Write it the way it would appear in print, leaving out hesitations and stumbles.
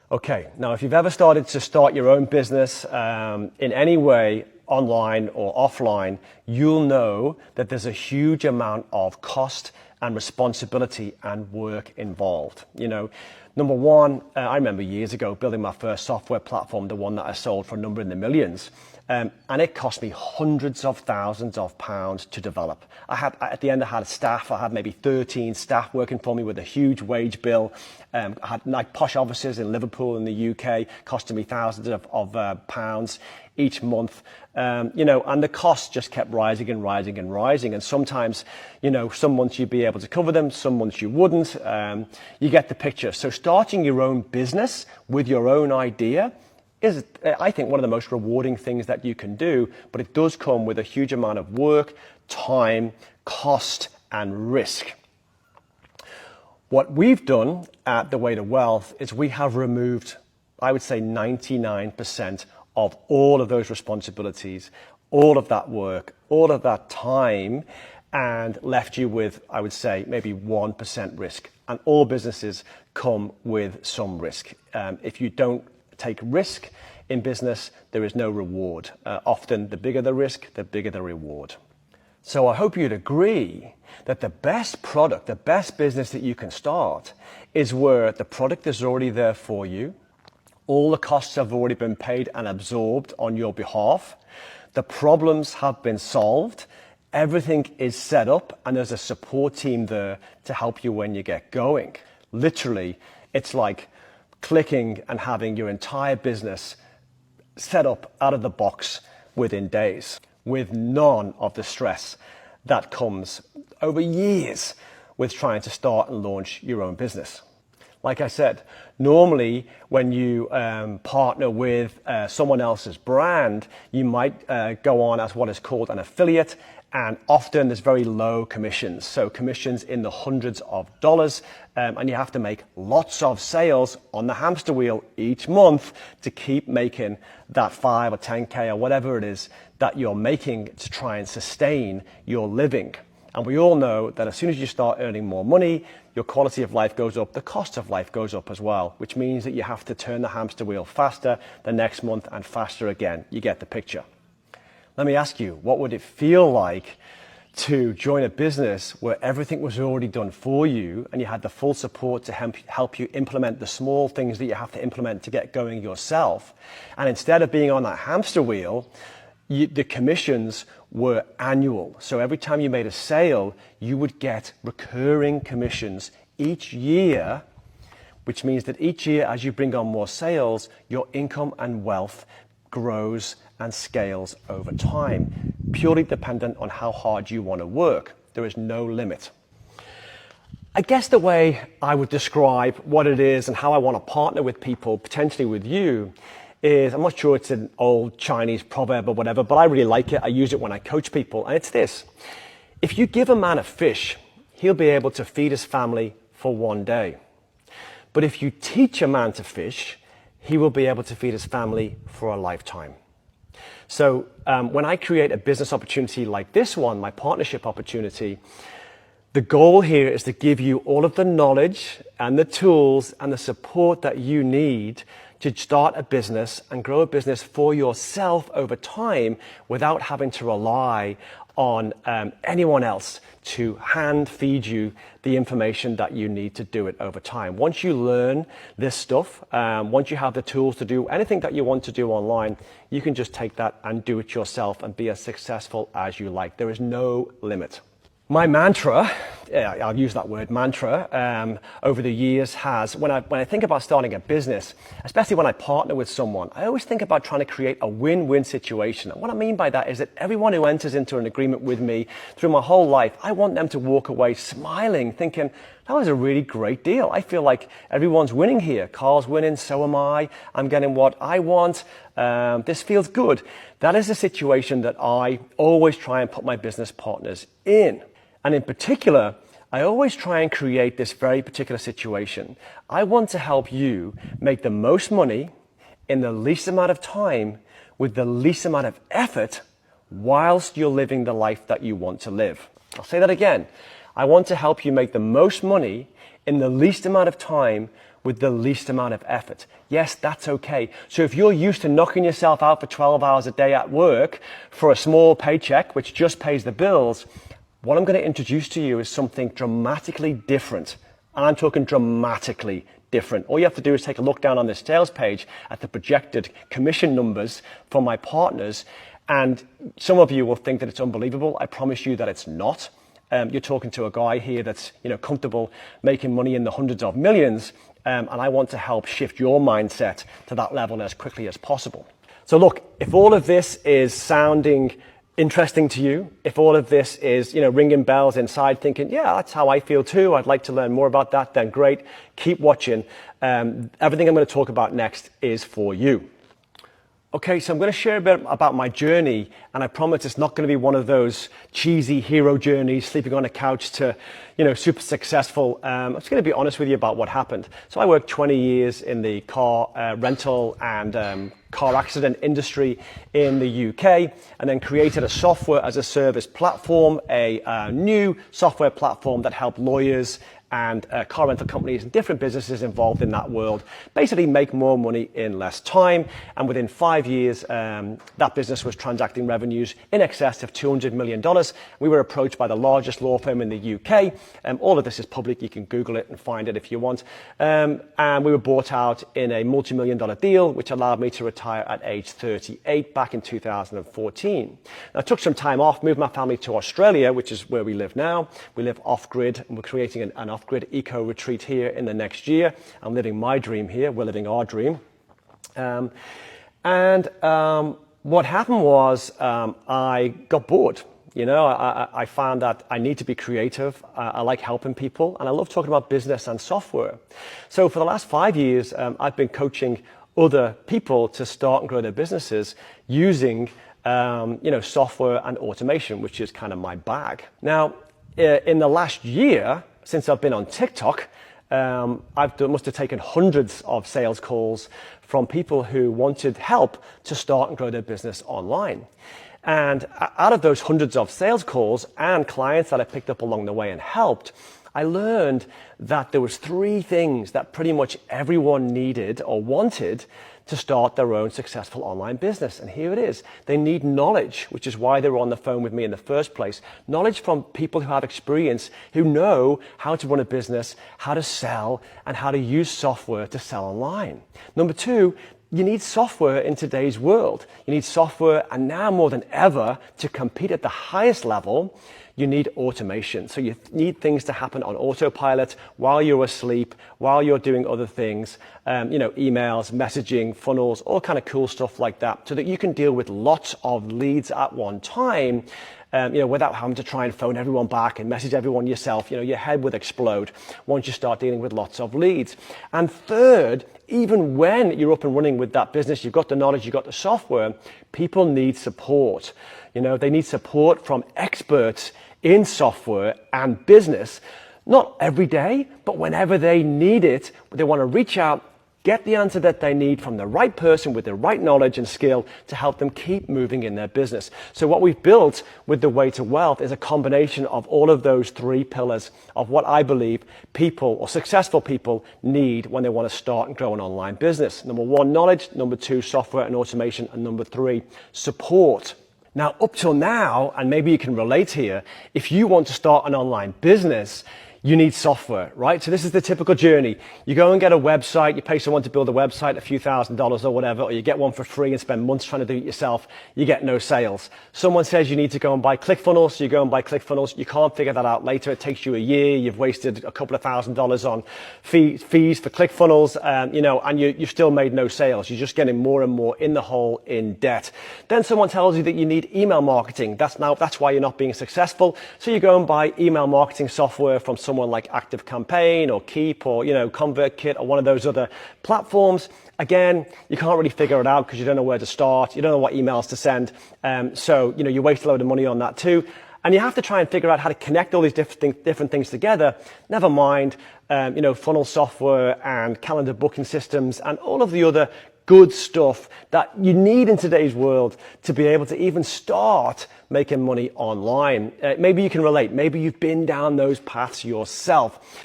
Okay, now if you've ever started to start your own business in any way, online or offline, you'll know that there's a huge amount of cost and responsibility and work involved. You know, number one, I remember years ago building my first software platform, the one that I sold for a number in the millions. And it cost me hundreds of thousands of pounds to develop. At the end, I had staff. I had maybe 13 staff working for me with a huge wage bill. I had like posh offices in Liverpool in the UK, costing me thousands of pounds each month. You know, and the costs just kept rising and rising and rising. And sometimes, you know, some months you'd be able to cover them, some months you wouldn't. You get the picture. So starting your own business with your own idea is, I think, one of the most rewarding things that you can do, but it does come with a huge amount of work, time, cost, and risk. What we've done at The Way to Wealth is we have removed, I would say, 99% of all of those responsibilities, all of that work, all of that time, and left you with, I would say, maybe 1% risk. And all businesses come with some risk. If you don't take risk in business, there is no reward. Often the bigger the risk, the bigger the reward. So I hope you'd agree that the best product, the best business that you can start is where the product is already there for you. All the costs have already been paid and absorbed on your behalf. The problems have been solved. Everything is set up and there's a support team there to help you when you get going. Literally, it's like clicking and having your entire business set up out of the box within days, with none of the stress that comes over years with trying to start and launch your own business. Like I said, normally when you partner with someone else's brand, you might go on as what is called an affiliate, and often there's very low commissions. So commissions in the hundreds of dollars, and you have to make lots of sales on the hamster wheel each month to keep making that 5 or 10K or whatever it is that you're making to try and sustain your living. And we all know that as soon as you start earning more money, your quality of life goes up, the cost of life goes up as well, which means that you have to turn the hamster wheel faster the next month and faster again. You get the picture. Let me ask you, what would it feel like to join a business where everything was already done for you and you had the full support to help you implement the small things that you have to implement to get going yourself? And instead of being on that hamster wheel, the commissions were annual. So every time you made a sale, you would get recurring commissions each year, which means that each year as you bring on more sales, your income and wealth grows and scales over time, purely dependent on how hard you want to work. There is no limit. I guess the way I would describe what it is and how I want to partner with people, potentially with you, is, I'm not sure it's an old Chinese proverb or whatever, but I really like it. I use it when I coach people, and it's this. If you give a man a fish, he'll be able to feed his family for one day. But if you teach a man to fish, he will be able to feed his family for a lifetime. So when I create a business opportunity like this one, my partnership opportunity, the goal here is to give you all of the knowledge and the tools and the support that you need to start a business and grow a business for yourself over time without having to rely on anyone else to hand feed you the information that you need to do it over time. Once you learn this stuff, once you have the tools to do anything that you want to do online, you can just take that and do it yourself and be as successful as you like. There is no limit. My mantra, I'll use that word, mantra, over the years has, when I think about starting a business, especially when I partner with someone, I always think about trying to create a win-win situation. And what I mean by that is that everyone who enters into an agreement with me through my whole life, I want them to walk away smiling, thinking, that was a really great deal. I feel like everyone's winning here. Carl's winning, so am I. I'm getting what I want. This feels good. That is a situation that I always try and put my business partners in. And in particular, I always try and create this very particular situation. I want to help you make the most money in the least amount of time with the least amount of effort whilst you're living the life that you want to live. I'll say that again. I want to help you make the most money in the least amount of time with the least amount of effort. Yes, that's okay. So if you're used to knocking yourself out for 12 hours a day at work for a small paycheck, which just pays the bills, what I'm going to introduce to you is something dramatically different. And I'm talking dramatically different. All you have to do is take a look down on this sales page at the projected commission numbers for my partners. And some of you will think that it's unbelievable. I promise you that it's not. You're talking to a guy here that's comfortable making money in the hundreds of millions. And I want to help shift your mindset to that level as quickly as possible. So look, if all of this is sounding interesting to you, if all of this is, ringing bells inside thinking, yeah, that's how I feel too, I'd like to learn more about that, then great, keep watching. Everything I'm going to talk about next is for you. Okay, so I'm going to share a bit about my journey, and I promise it's not going to be one of those cheesy hero journeys, sleeping on a couch to, super successful. I'm just going to be honest with you about what happened. So I worked 20 years in the car rental and car accident industry in the UK, and then created a software as a service platform, a new software platform that helped lawyers and car rental companies and different businesses involved in that world basically make more money in less time. And within 5 years, that business was transacting revenues in excess of $200 million. We were approached by the largest law firm in the UK. All of this is public. You can Google it and find it if you want. And we were bought out in a multi-million-dollar deal, which allowed me to retire at age 38 back in 2014. Now, I took some time off, moved my family to Australia, which is where we live now. We live off-grid, and we're creating an off-grid eco retreat here in the next year. I'm living my dream here. We're living our dream. What happened was I got bored. I found that I need to be creative. I like helping people, and I love talking about business and software. So for the last 5 years, I've been coaching other people to start and grow their businesses using software and automation, which is kind of my bag. Now, in the last year, since I've been on TikTok, must have taken hundreds of sales calls from people who wanted help to start and grow their business online. And out of those hundreds of sales calls and clients that I picked up along the way and helped, I learned that there was 3 things that pretty much everyone needed or wanted to start their own successful online business. And here it is. They need knowledge, which is why they were on the phone with me in the first place. Knowledge from people who have experience, who know how to run a business, how to sell, and how to use software to sell online. Number 2, you need software in today's world. You need software, and now more than ever, to compete at the highest level, you need automation. So you need things to happen on autopilot while you're asleep, while you're doing other things, emails, messaging, funnels, all kind of cool stuff like that, so that you can deal with lots of leads at one time, without having to try and phone everyone back and message everyone yourself. Your head would explode once you start dealing with lots of leads. And third, even when you're up and running with that business, you've got the knowledge, you've got the software, people need support. They need support from experts in software and business, not every day, but whenever they need it. They want to reach out, get the answer that they need from the right person with the right knowledge and skill to help them keep moving in their business. So what we've built with The Way to Wealth is a combination of all of those 3 pillars of what I believe people or successful people need when they want to start and grow an online business. Number 1, knowledge. Number 2, software and automation. And number 3, support. Now, up till now, and maybe you can relate here, if you want to start an online business, you need software, right? So this is the typical journey. You go and get a website, you pay someone to build a website, a few $1,000s or whatever, or you get one for free and spend months trying to do it yourself, you get no sales. Someone says you need to go and buy ClickFunnels, so you go and buy ClickFunnels, you can't figure that out later, it takes you a year, you've wasted a couple of $1,000s on fees for ClickFunnels, and you've still made no sales. You're just getting more and more in the hole in debt. Then someone tells you that you need email marketing. That's why you're not being successful. So you go and buy email marketing software from someone like ActiveCampaign or Keep or ConvertKit or one of those other platforms. Again, you can't really figure it out because you don't know where to start. You don't know what emails to send. So you waste a load of money on that too. And you have to try and figure out how to connect all these different things together. Never mind, funnel software and calendar booking systems and all of the other good stuff that you need in today's world to be able to even start making money online. Maybe you can relate. Maybe you've been down those paths yourself.